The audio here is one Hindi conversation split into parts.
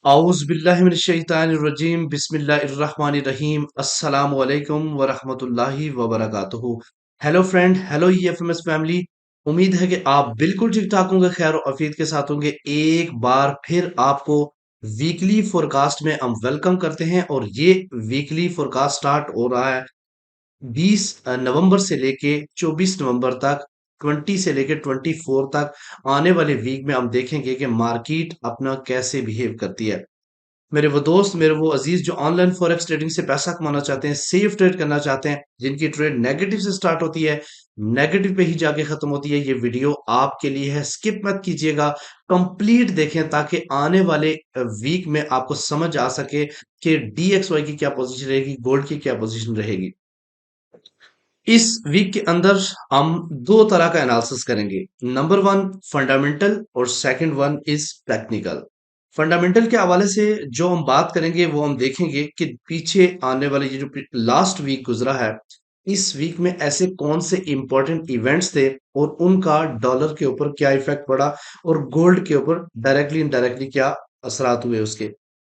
औज़ुबिल्लाहिमिनश्शैतानिर्रजीम बिस्मिल्लाहिर्रहमानिर्रहीम अस्सलामु अलैकुम व रहमतुल्लाहि व बरकातुहू। Hello friend, hello EFMS family. उम्मीद है कि आप बिल्कुल ठीक-ठाक होंगे, खैर और आफियत के साथ होंगे। एक बार फिर आपको वीकली फोरकास्ट में हम वेलकम करते हैं और ये वीकली फोरकास्ट स्टार्ट हो रहा है 20 नवंबर से लेके 24 नवंबर तक, 20 से लेके 24 तक आने वाले वीक में हम देखेंगे कि मार्केट अपना कैसे बिहेव करती है। मेरे वो दोस्त, मेरे वो अजीज जो ऑनलाइन फॉरेक्स ट्रेडिंग से पैसा कमाना चाहते हैं, सेफ ट्रेड करना चाहते हैं, जिनकी ट्रेड नेगेटिव से स्टार्ट होती है, नेगेटिव पे ही जाके खत्म होती है, ये वीडियो आपके लिए है। स्किप मत कीजिएगा, कंप्लीट देखें ताकि आने वाले वीक में आपको समझ आ सके कि डीएक्सवाई की क्या पोजीशन रहेगी, गोल्ड की क्या पोजीशन रहेगी। इस वीक के अंदर हम दो तरह का एनालिसिस करेंगे। नंबर वन फंडामेंटल और second one is technical. Fundamental के हवाले से जो हम बात करेंगे वो हम देखेंगे कि पीछे आने वाले ये जो लास्ट वीक गुजरा है, इस वीक में ऐसे कौन से इंपॉर्टेंट इवेंट्स थे और उनका डॉलर के ऊपर क्या इफेक्ट पड़ा और गोल्ड के ऊपर डायरेक्टली इनडायरेक्टली क्या असरात हुए उसके।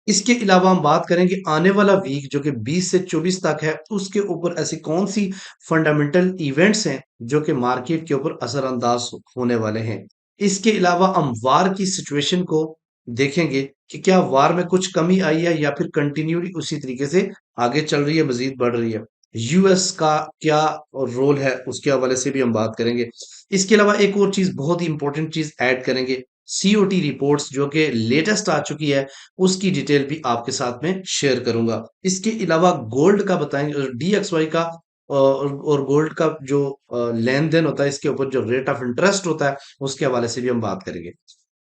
इसके अलावा हम बात करेंगे आने वाला वीक जो कि 20 से 24 तक है, उसके ऊपर ऐसी कौन सी फंडामेंटल इवेंट्स हैं जो कि मार्केट के ऊपर असरअंदाज होने वाले हैं। इसके अलावा हम वार की सिचुएशन को देखेंगे कि क्या वार में कुछ कमी आई है या फिर कंटिन्यूली उसी तरीके से आगे चल रही है, मजीद बढ़ रही है। यूएस का क्या रोल है उसके हवाले से भी हम बात करेंगे। इसके अलावा एक और चीज, बहुत ही इंपॉर्टेंट चीज ऐड करेंगे, सीओटी रिपोर्ट्स जो कि लेटेस्ट आ चुकी है, उसकी डिटेल भी आपके साथ में शेयर करूंगा। इसके अलावा गोल्ड का बताएंगे, डीएक्सवाई का और गोल्ड का जो लेन देन होता है, इसके ऊपर जो रेट ऑफ इंटरेस्ट होता है, उसके हवाले से भी हम बात करेंगे।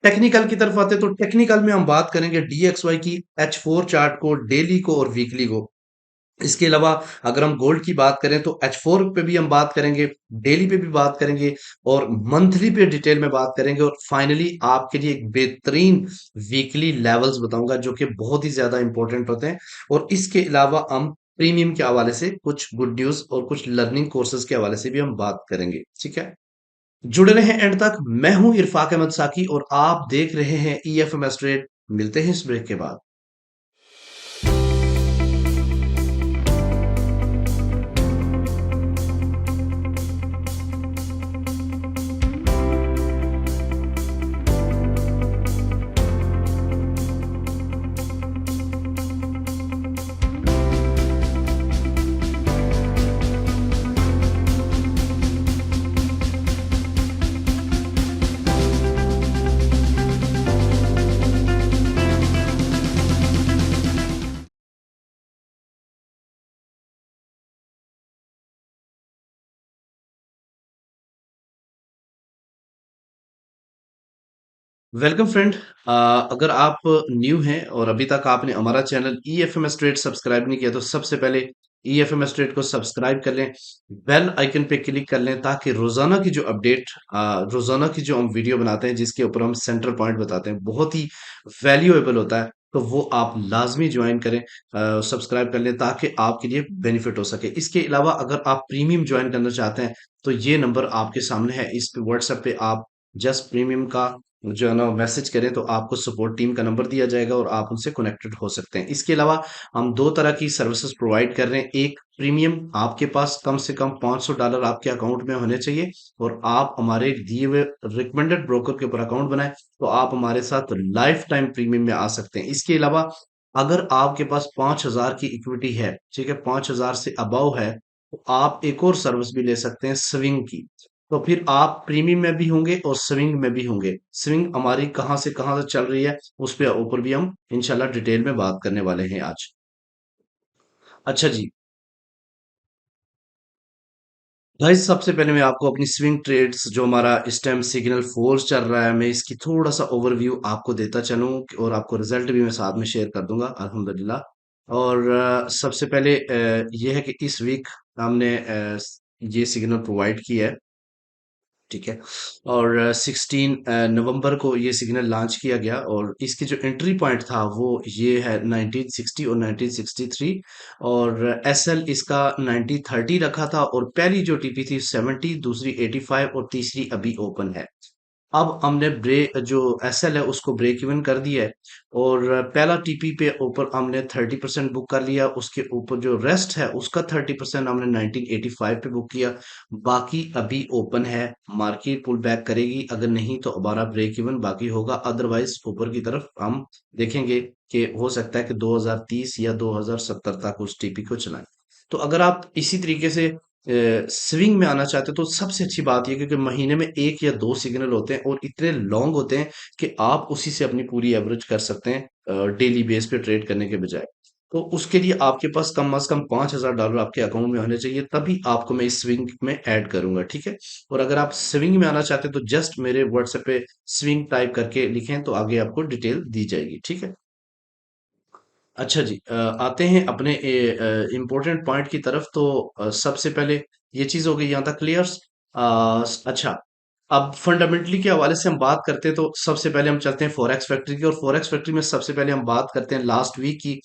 टेक्निकल की तरफ आते हैं तो टेक्निकल में हम बात करेंगे डीएक्सवाई की H4 चार्ट को, डेली को और वीकली को। इसके अलावा अगर हम गोल्ड की बात करें तो H4 पे भी हम बात करेंगे, डेली पे भी बात करेंगे और मंथली पे डिटेल में बात करेंगे और फाइनली आपके लिए एक बेहतरीन वीकली लेवल्स बताऊंगा जो कि बहुत ही ज्यादा इंपॉर्टेंट होते हैं। और इसके अलावा हम प्रीमियम के हवाले से कुछ गुड न्यूज और कुछ लर्निंग कोर्सेज के हवाले से भी हम बात करेंगे। ठीक है, जुड़े रहें एंड तक। मैं हूं इरफाक अहमद साकी और आप देख रहे हैं ईएफएमएस ट्रेड। मिलते हैं इस ब्रेक के बाद। Welcome friend. अगर आप न्यू हैं और अभी तक आपने हमारा channel E F M S trade subscribe नहीं किया तो सबसे पहले E F M S trade को सब्सक्राइब कर लें, बेल आइकन पे क्लिक कर लें ताकि रोजाना की जो अपडेट, रोजाना की जो हम वीडियो बनाते हैं जिसके ऊपर हम सेंटर पॉइंट बताते हैं, बहुत ही वैल्यूएबल होता है, तो वो आप लाजमी ज्वाइन करें, सब्सक्राइब कर लें ताकि आपके लिए बेनिफिट हो सके। इसके अलावा अगर आप प्रीमियम ज्वाइन करना चाहते हैं तो ये नंबर आपके सामने है, इस पे व्हाट्सएप पे आप जस्ट प्रीमियम का जो है ना मैसेज करें तो आपको सपोर्ट टीम का नंबर दिया जाएगा और आप उनसे कनेक्टेड हो सकते हैं। इसके अलावा हम दो तरह की सर्विसेज प्रोवाइड कर रहे हैं। एक प्रीमियम, आपके पास कम से कम $500 आपके अकाउंट में होने चाहिए और आप हमारे दिए हुए रिकमेंडेड ब्रोकर के ऊपर अकाउंट बनाएं तो आप हमारे साथ लाइफ टाइम प्रीमियम में आ सकते हैं। इसके अलावा अगर आपके पास 5,000 की इक्विटी है, ठीक है, 5,000 से अबव है, तो आप एक और सर्विस भी ले सकते हैं, स्विंग की। तो फिर आप प्रीमियम में भी होंगे और स्विंग में भी होंगे। स्विंग हमारी कहाँ से कहाँ तक चल रही है उस पे ऊपर भी हम इंशाल्लाह डिटेल में बात करने वाले हैं आज। अच्छा जी, भाई सबसे पहले मैं आपको अपनी स्विंग ट्रेड्स, जो हमारा इस टाइम सिग्नल फोर्स चल रहा है, मैं इसकी थोड़ा सा ओवरव्यू आपको देता चलूं और आपको रिजल्ट भी मैं साथ में शेयर कर दूंगा अल्हम्दुलिल्लाह। और सबसे पहले ये है कि इस वीक हमने ये सिग्नल प्रोवाइड किया है, ठीक है। और 16 नवंबर को ये सिग्नल लॉन्च किया गया और इसकी जो एंट्री पॉइंट था वो ये है 1960 और 1963 और एसएल इसका 1930 रखा था और पहली जो टीपी थी 70, दूसरी 85 और तीसरी अभी ओपन है। अब हमने जो एसएल है उसको ब्रेक इवन कर दिया है, और पहला टीपी पे ऊपर हमने 30% बुक कर लिया, उसके ऊपर जो रेस्ट है उसका 30% हमने 1985 पे बुक किया। बाकी अभी ओपन है, मार्केट पुल बैक करेगी, अगर नहीं तो हमारा ब्रेक इवन बाकी होगा, अदरवाइज ऊपर की तरफ हम देखेंगे कि हो सकता है कि 2030 या 2070 तक उस टीपी को चलाएं। तो अगर आप इसी तरीके से स्विंग में आना चाहते हो तो सबसे अच्छी बात यह क्योंकि महीने में एक या दो सिग्नल होते हैं और इतने लॉन्ग होते हैं कि आप उसी से अपनी पूरी एवरेज कर सकते हैं डेली बेस पे ट्रेड करने के बजाय। तो उसके लिए आपके पास कम से कम $5000 आपके अकाउंट में होने चाहिए, तभी आपको मैं इस स्विंग में ऐड करूंगा, ठीक है। और अगर आप स्विंग में आना चाहते हैं तो जस्ट मेरे व्हाट्सएप पे स्विंग टाइप करके लिखें तो आगे आपको डिटेल दी जाएगी, ठीक है। अच्छा जी, आते हैं अपने इम्पोर्टेंट पॉइंट की तरफ। तो सबसे पहले ये चीज हो गई यहाँ तक क्लियर्स। अच्छा, अब फंडामेंटली के हवाले से हम बात करते हैं तो सबसे पहले हम चलते हैं फॉरेक्स फैक्ट्री की, और फॉरेक्स फैक्ट्री में सबसे पहले हम बात करते हैं लास्ट वीक की।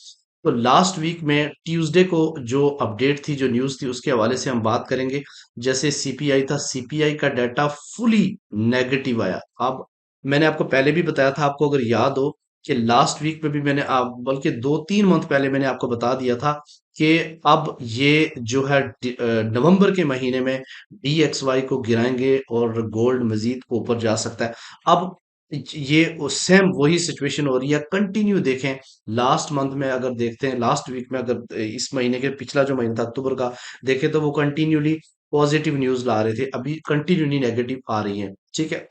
तो लास्ट वीक में ट्यूसडे को जो अपडेट थी, जो न्यूज थी, उसके हवाले से हम बात करेंगे। जैसे सीपीआई था, सीपीआई का डाटा फुली नेगेटिव आया। अब मैंने आपको पहले भी बताया था, आपको अगर याद हो कि लास्ट वीक में भी मैंने आप बल्कि 2-3 मंथ पहले मैंने आपको बता दिया था कि अब ये जो है नवंबर के महीने में डीएक्सवाई को गिराएंगे और गोल्ड मजीद ऊपर जा सकता है। अब ये सेम वही सिचुएशन हो रही है, कंटिन्यू देखें। लास्ट मंथ में अगर देखते हैं, लास्ट वीक में अगर इस महीने के पिछला जो महीना था अक्टूबर का देखें तो वो कंटिन्यूली पॉजिटिव न्यूज ला रहे थे, अभी कंटिन्यूली नेगेटिव आ रही है, ठीक है।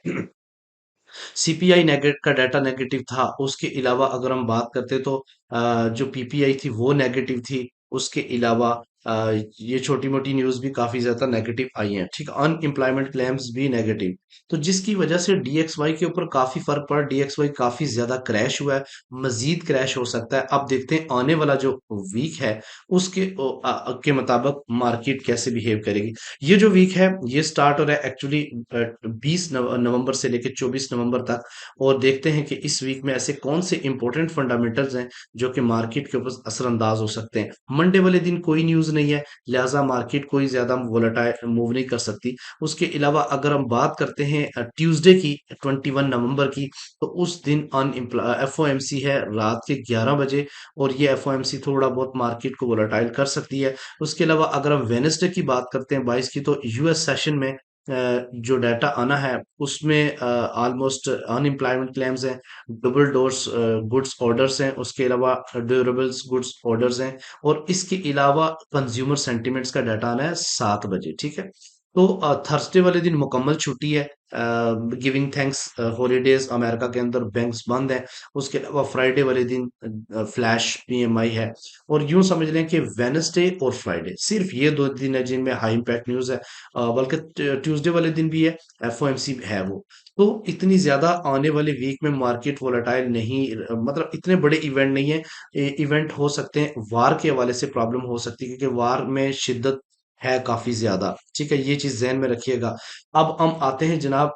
सीपीआई नेगेट का डाटा नेगेटिव था, उसके अलावा अगर हम बात करते तो जो पीपीआई थी वो नेगेटिव थी, उसके अलावा ये छोटी मोटी न्यूज भी काफी ज्यादा नेगेटिव आई हैं, ठीक है। अनएम्प्लॉयमेंट क्लेम्स भी नेगेटिव, तो जिसकी वजह से डीएक्सवाई के ऊपर काफी फर्क पड़ा, डीएक्सवाई काफी ज्यादा क्रैश हुआ है, मजीद क्रैश हो सकता है। अब देखते हैं आने वाला जो वीक है उसके के मुताबिक मार्केट कैसे बिहेव करेगी। ये जो वीक है ये स्टार्ट हो रहा है एक्चुअली 20 नवंबर से लेकर 24 नवंबर तक, और देखते हैं कि इस वीक में ऐसे कौन से इंपॉर्टेंट फंडामेंटल्स हैं जो कि मार्केट के ऊपर असरअंदाज हो सकते हैं। मंडे वाले दिन कोई न्यूज नहीं है, लिहाजा मार्केट कोई ज्यादा वोलेटाइल मूव नहीं कर सकती। उसके अलावा अगर हम बात करते हैं ट्यूसडे की, 21 नवंबर की, तो उस दिन एफओएमसी है रात के 11 बजे, और ये एफओएमसी थोड़ा बहुत मार्केट को वोलेटाइल कर सकती है। उसके अलावा अगर हम वेनेसडे की बात करते हैं 22 की, तो यूएस सेशन में जो डाटा आना है उसमें ऑलमोस्ट अनएम्प्लॉयमेंट क्लेम्स हैं, डबल डोर्स गुड्स ऑर्डर्स हैं, उसके अलावा ड्यूरेबल्स गुड्स ऑर्डर्स हैं, और इसके अलावा कंज्यूमर सेंटिमेंट्स का डाटा आना है 7 बजे, ठीक है। तो थर्सडे वाले दिन मुकम्मल छुट्टी है, गिविंग थैंक्स हॉलीडेज, अमेरिका के अंदर बैंक्स बंद है। उसके अलावा फ्राइडे वाले दिन फ्लैश पीएमआई है, और यूं समझ लें कि वेनसडे और फ्राइडे सिर्फ ये दो दिन है जिनमें हाई इम्पैक्ट न्यूज है, बल्कि ट्यूसडे वाले दिन भी है, एफओएमसी है वो। तो इतनी ज्यादा आने वाले वीक में मार्केट वोलेटाइल नहीं, मतलब इतने बड़े इवेंट नहीं है। इवेंट हो सकते हैं, वार के हवाले से प्रॉब्लम हो सकती है क्योंकि वार में शिद्दत है काफी ज्यादा, ठीक है, ये चीज ध्यान में रखिएगा। अब हम आते हैं जनाब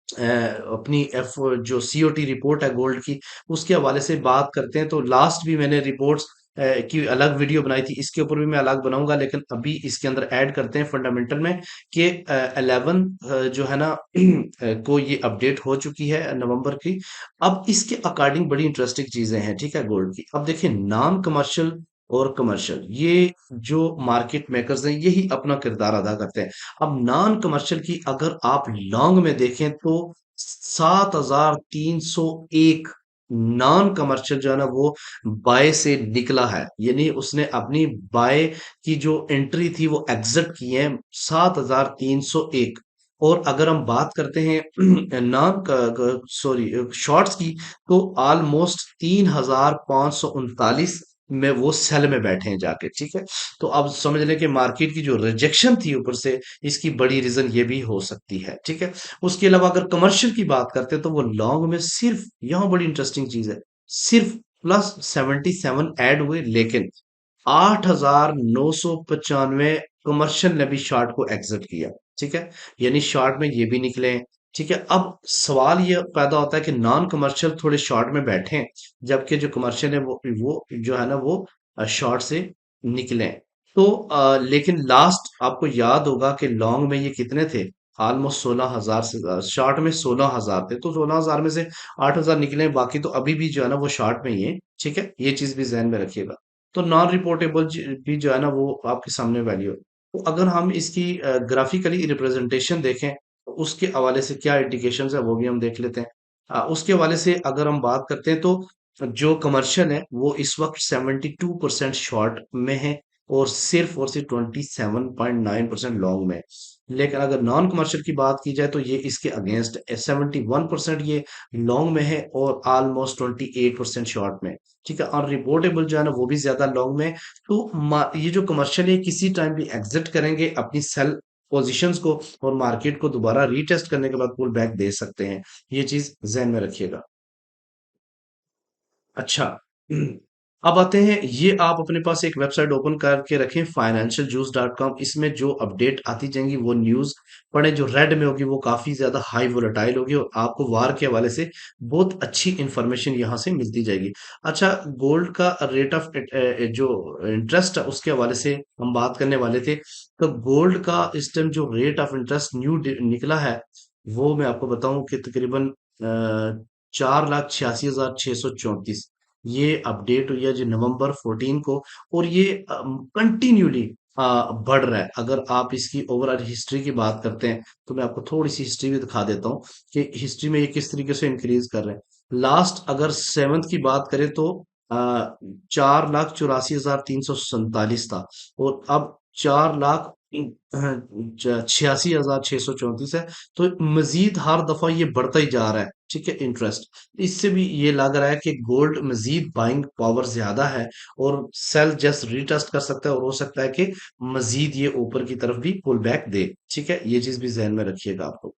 अ, अपनी एफ जो सीओटी रिपोर्ट है गोल्ड की, उसके हवाले से बात करते हैं। तो लास्ट भी मैंने रिपोर्ट्स की अलग वीडियो बनाई थी, इसके ऊपर भी मैं अलग बनाऊंगा, लेकिन अभी इसके अंदर ऐड करते हैं फंडामेंटल में कि 11 जो है ना को ये अपडेट हो चुकी है नवंबर की। अब इसके अकॉर्डिंग बड़ी इंटरेस्टिंग चीजें हैं, ठीक है, गोल्ड की। अब देखिए, नॉन कमर्शियल और कमर्शियल, ये जो मार्केट मेकर्स हैं यही अपना किरदार अदा करते हैं। अब नॉन कमर्शियल की अगर आप लॉन्ग में देखें तो 7301 नॉन कमर्शियल जो है ना वो बाय से निकला है, यानी उसने अपनी बाय की जो एंट्री थी वो एग्जिट की है 7301। और अगर हम बात करते हैं नॉन सॉरी शॉर्ट्स की, तो ऑलमोस्ट 3539 में वो सेल में बैठे हैं जाके, ठीक है। तो अब समझ लें कि मार्केट की जो रिजेक्शन थी ऊपर से, इसकी बड़ी रीजन ये भी हो सकती है, ठीक है। उसके अलावा अगर कमर्शियल की बात करते हैं तो वो लॉन्ग में सिर्फ, यहां बड़ी इंटरेस्टिंग चीज है, सिर्फ +77 ऐड हुए, लेकिन 8995 कमर्शियल ने भी शॉर्ट को एग्जिट किया, ठीक है, यानी शॉर्ट में ये भी निकले हैं, ठीक है। अब सवाल ये पैदा होता है कि नॉन कमर्शियल थोड़े शॉर्ट में बैठे हैं, जबकि जो कमर्शियल है वो जो है ना वो शॉर्ट से निकले हैं। तो लेकिन लास्ट आपको याद होगा कि लॉन्ग में ये कितने थे, ऑलमोस्ट 16,000 से शॉर्ट में 16,000 थे, तो 16,000 में से 8,000 निकले, बाकी तो अभी भी जो है ना वो शॉर्ट में ही है। ठीक है, ये चीज भी ध्यान में रखिएगा। तो नॉन रिपोर्टेबल भी जो है ना वो आपके सामने वैल्यू है। तो अगर हम इसकी ग्राफिकली रिप्रेजेंटेशन देखें तो उसके हवाले से क्या इंडिकेशन है वो भी हम देख लेते हैं। उसके हवाले से अगर हम बात करते हैं तो जो कमर्शियल है वो इस वक्त 72% शॉर्ट में है और सिर्फ 27.9% लॉन्ग में है। लेकिन अगर नॉन कमर्शियल की बात की जाए तो ये इसके अगेंस्ट 71% ये लॉन्ग में है और ऑलमोस्ट 28% शॉर्ट में है। ठीक है, और रिपोर्टेबल जो है ना वो भी ज्यादा लॉन्ग में है। तो ये जो कमर्शियल है किसी टाइम भी एग्जिट करेंगे अपनी सेल पोजीशंस को और मार्केट को दोबारा रीटेस्ट करने के बाद पुल बैक दे सकते हैं। ये चीज ध्यान में रखिएगा। अच्छा। अब आते हैं, ये आप अपने पास एक वेबसाइट ओपन करके रखें financialjuice.com। इसमें जो अपडेट आती जाएंगी वो न्यूज़ पढ़ें, जो रेड में होगी वो काफ़ी ज़्यादा हाई वोलेटाइल होगी और आपको वार के हवाले से बहुत अच्छी इंफॉर्मेशन यहाँ से मिलती जाएगी। अच्छा, गोल्ड का रेट ऑफ जो इंटरेस्ट है उसके हवाले से हम बात करने वाले थे। तो गोल्ड का इस टाइम जो रेट ऑफ इंटरेस्ट न्यू निकला है वो मैं आपको बताऊं कि तकरीबन 4,86,634 ये अपडेट हुई है जो नवंबर 14 को। और ये कंटिन्यूली बढ़ रहा है। अगर आप इसकी ओवरऑल हिस्ट्री की बात करते हैं तो मैं आपको थोड़ी सी हिस्ट्री भी दिखा देता हूँ कि हिस्ट्री में ये किस तरीके से इंक्रीज कर रहे हैं। लास्ट अगर सेवन्थ की बात करें तो 4,84,347 था और अब 4,86,634 है। तो मजीद हर दफा ये बढ़ता ही जा रहा है। ठीक है, इंटरेस्ट इससे भी ये लग रहा है कि गोल्ड मजीद बाइंग पावर ज्यादा है और सेल जस्ट रीटेस्ट कर सकता है और हो सकता है कि मजीद ये ऊपर की तरफ भी पुल बैक दे। ठीक है, ये चीज भी जहन में रखिएगा आपको।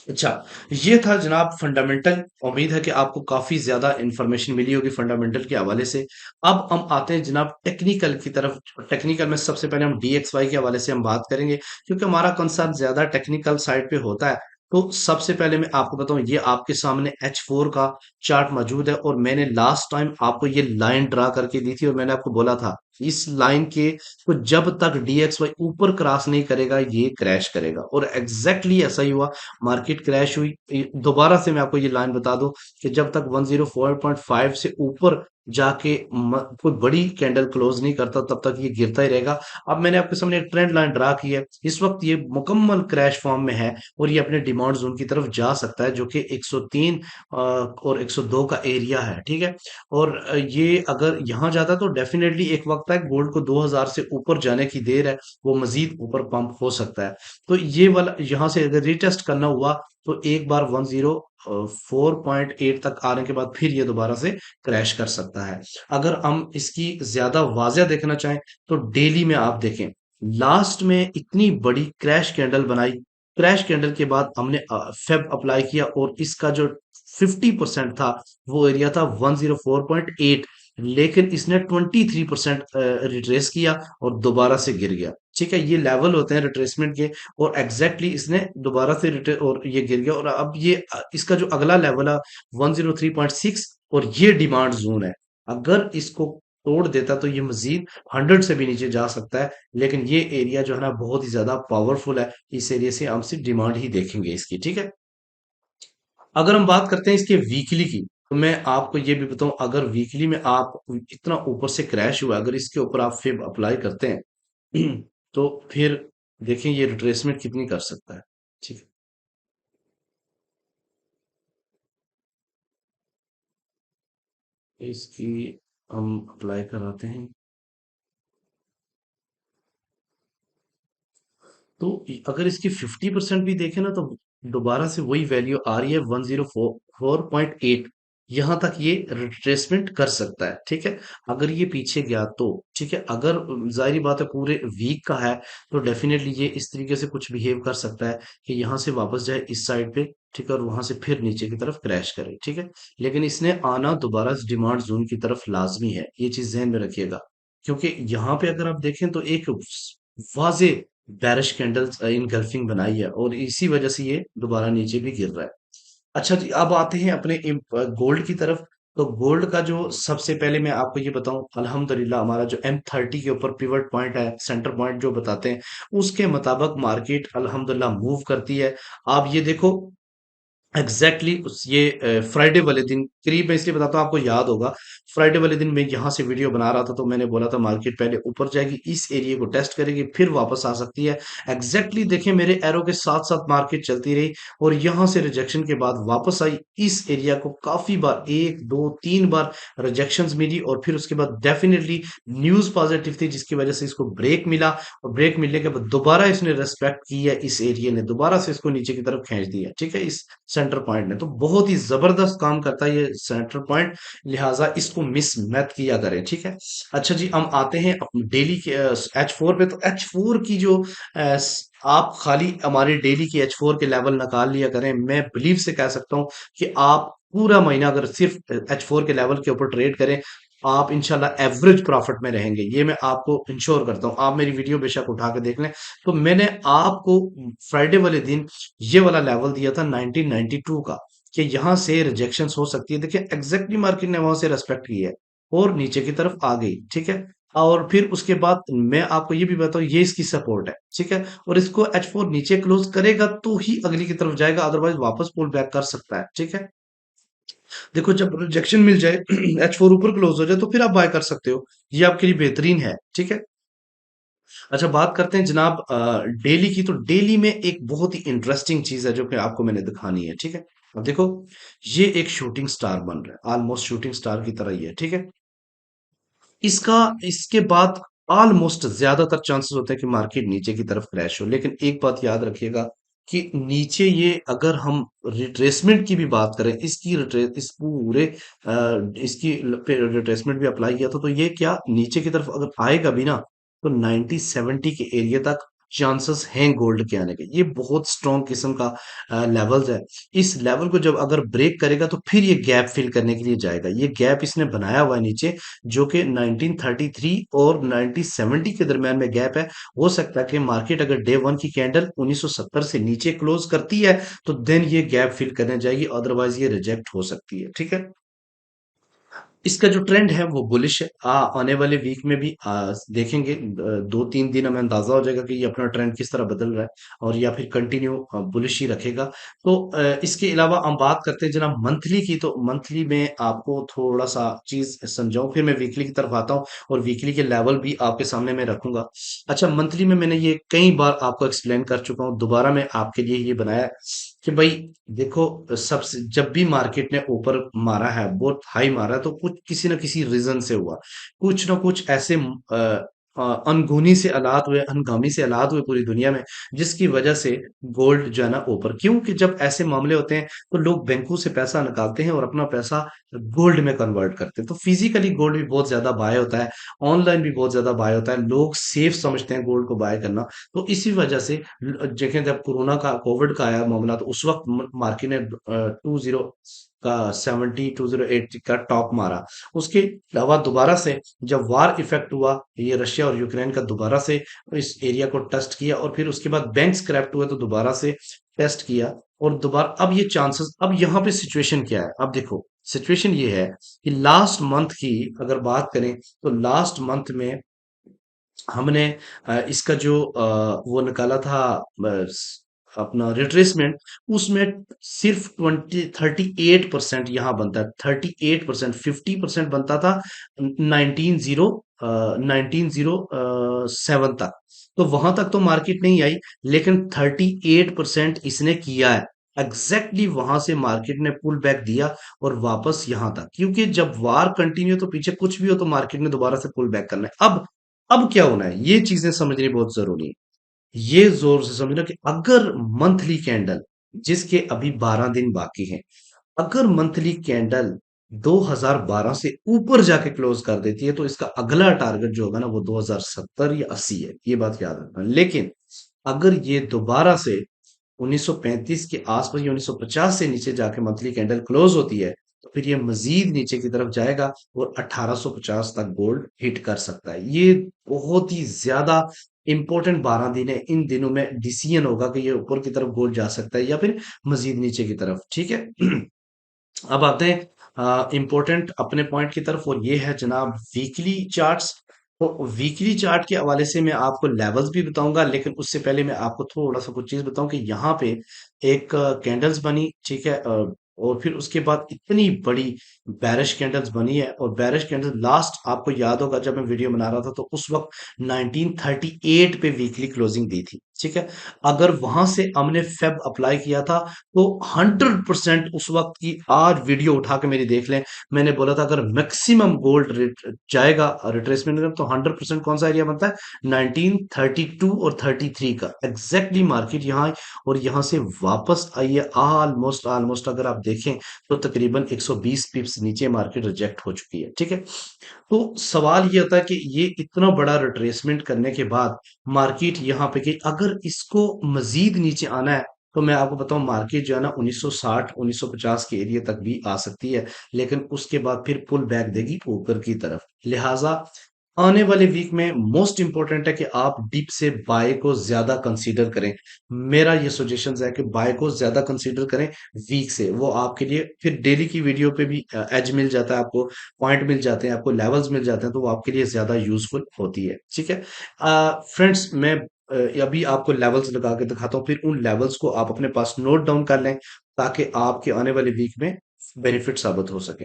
अच्छा, ये था जनाब फंडामेंटल। उम्मीद है कि आपको काफी ज्यादा इंफॉर्मेशन मिली होगी फंडामेंटल के हवाले से। अब हम आते हैं जनाब टेक्निकल की तरफ। टेक्निकल में सबसे पहले हम डीएक्सवाई के हवाले से हम बात करेंगे क्योंकि हमारा कंसर्न ज्यादा टेक्निकल साइड पे होता है। तो सबसे पहले मैं आपको बताऊं, ये आपके सामने H4 का चार्ट मौजूद है और मैंने लास्ट टाइम आपको ये लाइन ड्रा करके दी थी और मैंने आपको बोला था इस लाइन के तो जब तक डीएक्सवाई ऊपर क्रॉस नहीं करेगा ये क्रैश करेगा और एग्जैक्टली ऐसा ही हुआ। मार्केट क्रैश हुई। दोबारा से मैं आपको ये लाइन बता दूं कि जब तक 104.5 से ऊपर जाके कोई बड़ी कैंडल क्लोज नहीं करता तब तक ये गिरता ही रहेगा। अब मैंने आपके सामने एक ट्रेंड लाइन ड्रा की है। इस वक्त ये मुकम्मल क्रैश फॉर्म में है और ये अपने डिमांड जोन की तरफ जा सकता है जो कि 103 और 102 का एरिया है। ठीक है, और ये अगर यहाँ जाता है तो डेफिनेटली एक वक्त है गोल्ड को 2000 से ऊपर जाने की देर है, वो मजीद ऊपर पंप हो सकता है। तो ये वाला यहाँ से अगर रिटेस्ट करना हुआ तो एक बार 104.8 तक आने के बाद फिर ये दोबारा से क्रैश कर सकता है। अगर हम इसकी ज्यादा वाजिया देखना चाहें तो डेली में आप देखें, लास्ट में इतनी बड़ी क्रैश कैंडल बनाई। क्रैश कैंडल के बाद हमने फेब अप्लाई किया और इसका जो 50% था वो एरिया था 104.8, लेकिन इसने 23% रिट्रेस किया और दोबारा से गिर गया। ठीक है, ये लेवल होते हैं रिट्रेसमेंट के और एग्जैक्टली इसने दोबारा से रिट्रे और ये गिर गया और अब ये इसका जो अगला लेवल है 103.6 और ये डिमांड जोन है। अगर इसको तोड़ देता तो ये मजीद 100 से भी नीचे जा सकता है। लेकिन ये एरिया जो है ना बहुत ही ज्यादा पावरफुल है। इस एरिया से हम सिर्फ डिमांड ही देखेंगे इसकी। ठीक है, अगर हम बात करते हैं इसके वीकली की तो मैं आपको ये भी बताऊं, अगर वीकली में आप इतना ऊपर से क्रैश हुआ अगर इसके ऊपर आप फिर अप्लाई करते हैं तो फिर देखें ये रिट्रेसमेंट कितनी कर सकता है। ठीक है, इसकी हम अप्लाई कराते हैं तो अगर इसकी 50% भी देखें ना तो दोबारा से वही वैल्यू आ रही है 104.8। यहां तक ये रिट्रेसमेंट कर सकता है। ठीक है, अगर ये पीछे गया तो ठीक है, अगर जाहिर बात है पूरे वीक का है तो डेफिनेटली ये इस तरीके से कुछ बिहेव कर सकता है कि यहां से वापस जाए इस साइड पे। ठीक है, और वहां से फिर नीचे की तरफ क्रैश करे। ठीक है, लेकिन इसने आना दोबारा इस डिमांड जोन की तरफ लाजमी है, ये चीज ध्यान में रखिएगा। क्योंकि यहाँ पे अगर आप देखें तो एक वाजे बैरिश कैंडल्स इनगल्फिंग बनाई है और इसी वजह से ये दोबारा नीचे भी गिर रहा है। अच्छा जी, अब आते हैं अपने गोल्ड की तरफ। तो गोल्ड का जो सबसे पहले मैं आपको ये बताऊं, अल्हम्दुलिल्लाह हमारा जो M30 के ऊपर पिवट पॉइंट है, सेंटर पॉइंट जो बताते हैं, उसके मुताबिक मार्केट अल्हम्दुलिल्लाह मूव करती है। आप ये देखो, एग्जैक्टली exactly ये फ्राइडे वाले दिन करीब, मैं इसलिए बताता हूँ आपको याद होगा, फ्राइडे वाले दिन मैं यहाँ से वीडियो बना रहा था तो मैंने बोला था मार्केट पहले ऊपर जाएगी, इस एरिया को टेस्ट करेगी, फिर वापस आ सकती है। एग्जैक्टली exactly देखें, मेरे एरो के साथ साथ मार्केट चलती रही और यहाँ से रिजेक्शन के बाद वापस आई। इस एरिया को काफी बार, एक दो तीन बार रिजेक्शंस मिली और फिर उसके बाद डेफिनेटली न्यूज पॉजिटिव थी जिसकी वजह से इसको ब्रेक मिला, और ब्रेक मिलने के बाद दोबारा इसने रेस्पेक्ट की है, इस एरिया ने दोबारा से इसको नीचे की तरफ खींच दिया, ठीक है, इस सेंटर पॉइंट ने। तो बहुत ही जबरदस्त काम करता है ये सेंटर पॉइंट, लिहाजा इसको मिस मत किया करें, ठीक है। अच्छा जी, हम आते हैं डेली के H4 पे। तो H4 की जो आप खाली हमारे डेली की H4 के लेवल निकाल लिया करें, मैं बिलीव से कह सकता हूं कि आप पूरा महीना अगर सिर्फ H4 के लेवल के ऊपर ट्रेड करें, आप इंशाल्लाह एवरेज प्रॉफिट में रहेंगे, ये मैं आपको इंश्योर करता हूं। आप मेरी वीडियो बेशक उठा के देख लें। तो मैंने आपको फ्राइडे वाले दिन ये वाला लेवल दिया था 1992 का, कि यहां से रिजेक्शन हो सकती है। देखिए एग्जैक्टली मार्केट ने वहां से रेस्पेक्ट की है और नीचे की तरफ आ गई, ठीक है। और फिर उसके बाद मैं आपको ये भी बताऊं, ये इसकी सपोर्ट है, ठीक है। और इसको H4 नीचे क्लोज करेगा तो ही अगली की तरफ जाएगा, अदरवाइज वापस पुल बैक कर सकता है, ठीक है। देखो जब रिजेक्शन मिल जाए H4 ऊपर क्लोज हो जाए तो फिर आप बाय कर सकते हो, ये आपके लिए बेहतरीन है, ठीक है। अच्छा, बात करते हैं जनाब डेली की। तो डेली में एक बहुत ही इंटरेस्टिंग चीज है जो कि आपको मैंने दिखानी है, ठीक है। अब देखो, ये एक शूटिंग स्टार बन रहा है, ऑलमोस्ट शूटिंग स्टार की तरह ही है, ठीक है। इसका इसके बाद ऑलमोस्ट ज्यादातर चांसेस होते हैं कि मार्केट नीचे की तरफ क्रैश हो, लेकिन एक बात याद रखिएगा कि नीचे ये, अगर हम रिट्रेसमेंट की भी बात करें, इसकी रिट्रेस इस पूरे इसकी रिट्रेसमेंट भी अप्लाई किया तो ये क्या नीचे की तरफ अगर आएगा भी ना, तो 90-70 के एरिया तक चांसेस हैं गोल्ड के आने के। ये बहुत स्ट्रॉन्ग किस्म का लेवल्स है। इस लेवल को जब अगर ब्रेक करेगा तो फिर ये गैप फिल करने के लिए जाएगा। ये गैप इसने बनाया हुआ है नीचे, जो कि 1933 और 1970 के दरमियान में गैप है। हो सकता है कि मार्केट अगर डे वन की कैंडल 1970 से नीचे क्लोज करती है तो देन ये गैप फिल करने जाएगी, अदरवाइज ये रिजेक्ट हो सकती है, ठीक है। इसका जो ट्रेंड है वो बुलिश है। आने वाले वीक में भी देखेंगे, 2-3 दिन हमें अंदाजा हो जाएगा कि ये अपना ट्रेंड किस तरह बदल रहा है, और या फिर कंटिन्यू बुलिश ही रखेगा। तो इसके अलावा हम बात करते हैं जनाब मंथली की। तो मंथली में आपको थोड़ा सा चीज समझाऊं, फिर मैं वीकली की तरफ आता हूँ और वीकली के लेवल भी आपके सामने मैं रखूंगा। अच्छा, मंथली में मैंने ये कई बार आपको एक्सप्लेन कर चुका हूँ, दोबारा मैं आपके लिए ये बनाया है कि भाई देखो, सबसे जब भी मार्केट ने ऊपर मारा है, बहुत हाई मारा है, तो कुछ किसी ना किसी रीजन से हुआ, कुछ ना कुछ ऐसे अनगुनी से हालात हुए, अनगामी से हालात हुए पूरी दुनिया में, जिसकी वजह से गोल्ड जो है ना ऊपर। क्योंकि जब ऐसे मामले होते हैं तो लोग बैंकों से पैसा निकालते हैं और अपना पैसा गोल्ड में कन्वर्ट करते हैं। तो फिजिकली गोल्ड भी बहुत ज्यादा बाय होता है, ऑनलाइन भी बहुत ज्यादा बाय होता है, लोग सेफ समझते हैं गोल्ड को बाय करना। तो इसी वजह से देखें, जब कोरोना का, कोविड का आया मामला, तो उस वक्त मार्केट ने 20 का 70-208 का टॉप मारा। उसके अलावा दोबारा से जब वार इफेक्ट हुआ, ये रशिया और यूक्रेन का, दोबारा से इस एरिया को टेस्ट किया, और फिर उसके बाद बैंक्स क्रैप्ट हुए तो दोबारा से टेस्ट किया, और दोबारा अब ये चांसेस, अब यहाँ पे सिचुएशन क्या है, अब देखो सिचुएशन ये है कि लास्ट मंथ की अगर बात करें, तो लास्ट मंथ में हमने इसका जो वो निकाला था, अपना रिट्रेसमेंट, उसमें सिर्फ 38% यहाँ बनता है, 38%, 50% बनता था 1907 तक। तो वहां तक तो मार्केट नहीं आई, लेकिन 38% इसने किया है। एग्जैक्टली वहां से मार्केट ने पुल बैक दिया और वापस यहां तक, क्योंकि जब वार कंटिन्यू, तो पीछे कुछ भी हो तो मार्केट ने दोबारा से पुल बैक करना है। अब क्या होना है, ये चीजें समझनी बहुत जरूरी है। ये जोर से समझना कि अगर मंथली कैंडल, जिसके अभी 12 दिन बाकी हैं, अगर मंथली कैंडल 2012 से ऊपर जाके क्लोज कर देती है, तो इसका अगला टारगेट जो होगा ना, वो 2070 या 80 है, ये बात याद रखना। लेकिन अगर ये दोबारा से 1935 के आसपास या 1950 से नीचे जाके मंथली कैंडल क्लोज होती है, तो फिर ये मजीद नीचे की तरफ जाएगा और 1850 तक गोल्ड हिट कर सकता है। ये बहुत ही ज्यादा इंपॉर्टेंट 12 दिन है। इन दिनों में डिसीजन होगा कि ये ऊपर की तरफ गोल्ड जा सकता है या फिर मजीद नीचे की तरफ, ठीक है। अब आते हैं इम्पोर्टेंट अपने पॉइंट की तरफ, और ये है जनाब वीकली चार्ट्स। तो वीकली चार्ट के हवाले से मैं आपको लेवल्स भी बताऊंगा, लेकिन उससे पहले मैं आपको थोड़ा सा कुछ चीज बताऊं कि यहाँ पे एक कैंडल्स बनी, ठीक है, और फिर उसके बाद इतनी बड़ी बैरिश कैंडल्स बनी है, और बैरिश कैंडल्स लास्ट आपको याद होगा जब मैं वीडियो बना रहा था तो उस वक्त 1938 पे वीकली क्लोजिंग दी थी, ठीक है। अगर वहां से हमने फेब अप्लाई किया था तो 100% उस वक्त की आज वीडियो उठा के मेरी देख लें, मैंने बोला था अगर मैक्सिमम गोल्ड रेट जाएगा रिट्रेसमेंट में तो 100% कौन सा एरिया बनता है, 1932 और 33 का एग्जैक्टली मार्केट यहाँ, और यहाँ से वापस आई है। ऑलमोस्ट ऑलमोस्ट अगर आप देखें तो तकरीबन 120 पिप्स नीचे मार्केट रिजेक्ट हो चुकी है, ठीक है। तो सवाल ये होता है कि ये इतना बड़ा रिट्रेसमेंट करने के बाद मार्केट यहाँ पे कि अगर इसको मजीद नीचे आना है तो मैं आपको बताऊं मार्केट जो है ना 1960 1950 के एरिया तक भी आ सकती है, लेकिन उसके बाद फिर पुल बैक देगी ऊपर की तरफ। लिहाजा आने वाले वीक में मोस्ट इंपॉर्टेंट है कि आप डीप से बाय को ज्यादा कंसीडर करें। मेरा ये सजेशन है कि बाय को ज्यादा कंसीडर करें वीक से, वो आपके लिए फिर डेली की वीडियो पे भी एज मिल जाता है आपको, पॉइंट मिल जाते हैं आपको, लेवल्स मिल जाते हैं, तो वो आपके लिए ज्यादा यूजफुल होती है, ठीक है। फ्रेंड्स मैं अभी आपको लेवल्स लगा के दिखाता हूँ, फिर उन लेवल्स को आप अपने पास नोट डाउन कर लें ताकि आपके आने वाले वीक में बेनिफिट साबित हो सके।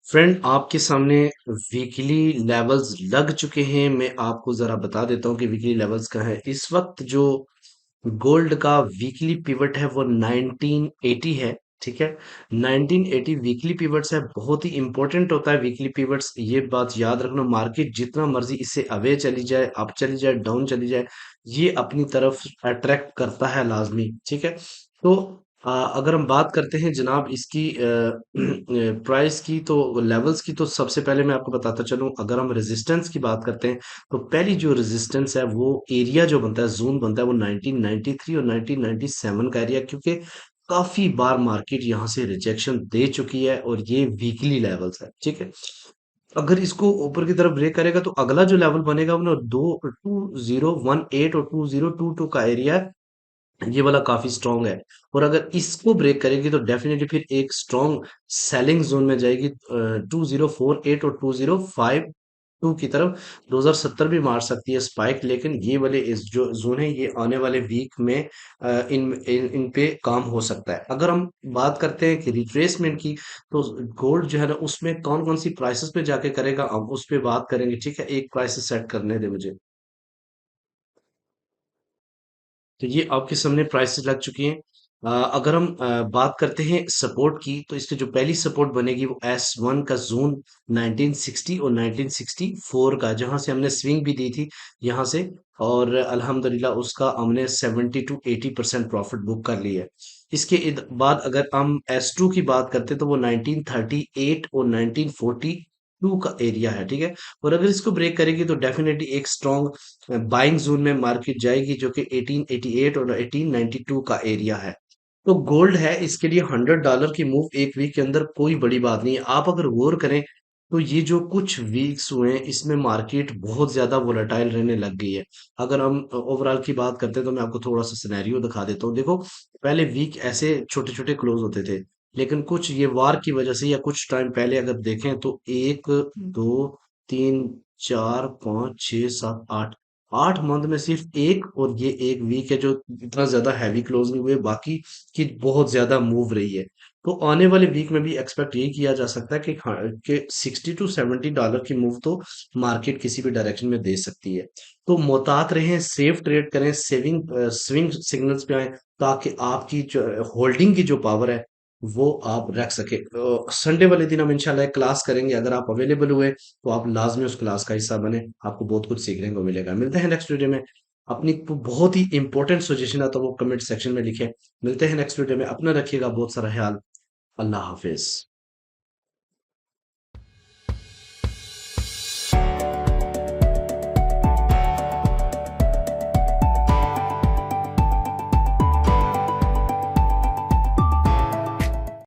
फ्रेंड आपके सामने वीकली लेवल्स लग चुके हैं, मैं आपको जरा बता देता हूँ कि वीकली लेवल्स का है। इस वक्त जो गोल्ड का वीकली पिवट है वो 1980 है, ठीक है। 1980 वीकली पिवट्स है, बहुत ही इंपॉर्टेंट होता है वीकली पिवट्स, ये बात याद रखना। मार्केट जितना मर्जी इससे अवे चली जाए, अप चली जाए, डाउन चली जाए, ये अपनी तरफ अट्रैक्ट करता है लाजमी, ठीक है। तो अगर हम बात करते हैं जनाब इसकी प्राइस की तो लेवल्स की, तो सबसे पहले मैं आपको बताता चलूं, अगर हम रेजिस्टेंस की बात करते हैं तो पहली जो रेजिस्टेंस है वो एरिया जो बनता है, जोन बनता है, वो 1993 और 1997 का एरिया, क्योंकि काफी बार मार्केट यहां से रिजेक्शन दे चुकी है और ये वीकली लेवल्स है, ठीक है। अगर इसको ऊपर की तरफ ब्रेक करेगा तो अगला जो लेवल बनेगा वो ना 2018 और 2022 का एरिया है, ये वाला काफी स्ट्रांग है। और अगर इसको ब्रेक करेगी तो डेफिनेटली फिर एक स्ट्रांग सेलिंग जोन में जाएगी 2048 और 2052 की तरफ। 2070 भी मार सकती है स्पाइक, लेकिन ये वाले इस जो जोन है ये आने वाले वीक में इन पे काम हो सकता है। अगर हम बात करते हैं कि रिट्रेसमेंट की, तो गोल्ड जो है ना उसमें कौन कौन सी प्राइसेस पे जाके करेगा, हम उस पे बात करेंगे, ठीक है। एक प्राइस सेट करने दे मुझे। तो ये आपके सामने प्राइसेस लग चुकी हैं। अगर हम बात करते हैं सपोर्ट की, तो इसकी जो पहली सपोर्ट बनेगी वो S1 का जोन 1960 और 1964 का, जहां से हमने स्विंग भी दी थी यहाँ से, और अल्हम्दुलिल्लाह उसका हमने 70 to 80% प्रॉफिट बुक कर लिया है। इसके बाद अगर हम S2 की बात करते हैं तो वो 1938 और 1942 का एरिया है, ठीक है। और अगर इसको ब्रेक करेगी तो डेफिनेटली एक स्ट्रॉन्ग बाइंग जोन में मार्केट जाएगी, जो कि 1888 और 1892 का एरिया है। तो गोल्ड है इसके लिए $100 की मूव एक वीक के अंदर कोई बड़ी बात नहीं है। आप अगर गौर करें तो ये जो कुछ वीक्स हुए हैं इसमें मार्केट बहुत ज्यादा वोलेटाइल रहने लग गई है। अगर हम ओवरऑल की बात करते हैं तो मैं आपको थोड़ा सा सिनेरियो दिखा देता हूँ। देखो पहले वीक ऐसे छोटे छोटे क्लोज होते थे, लेकिन कुछ ये वार की वजह से या कुछ टाइम पहले अगर देखें तो एक, दो, तीन, चार, पाँच, छह, सात, आठ, 8 मंथ में सिर्फ एक, और ये एक वीक है जो इतना ज्यादा हैवी क्लोज नहीं हुए, बाकी की बहुत ज्यादा मूव रही है। तो आने वाले वीक में भी एक्सपेक्ट यही किया जा सकता है कि हाँ, कि $60 to 70 की मूव तो मार्केट किसी भी डायरेक्शन में दे सकती है। तो मोहतात रहें, सेफ ट्रेड करें, सेविंग स्विंग सिग्नल्स पे आए, ताकि आपकी जो होल्डिंग की जो पावर है वो आप रख सके। संडे वाले दिन हम इंशाल्लाह एक क्लास करेंगे, अगर आप अवेलेबल हुए तो आप लाजमी उस क्लास का हिस्सा बने, आपको बहुत कुछ सीखने को मिलेगा। मिलते हैं नेक्स्ट वीडियो में। अपनी बहुत ही इंपॉर्टेंट सजेशन है तो वो कमेंट सेक्शन में लिखें। मिलते हैं नेक्स्ट वीडियो में, अपना रखिएगा बहुत सारा ख्याल। अल्लाह हाफिज।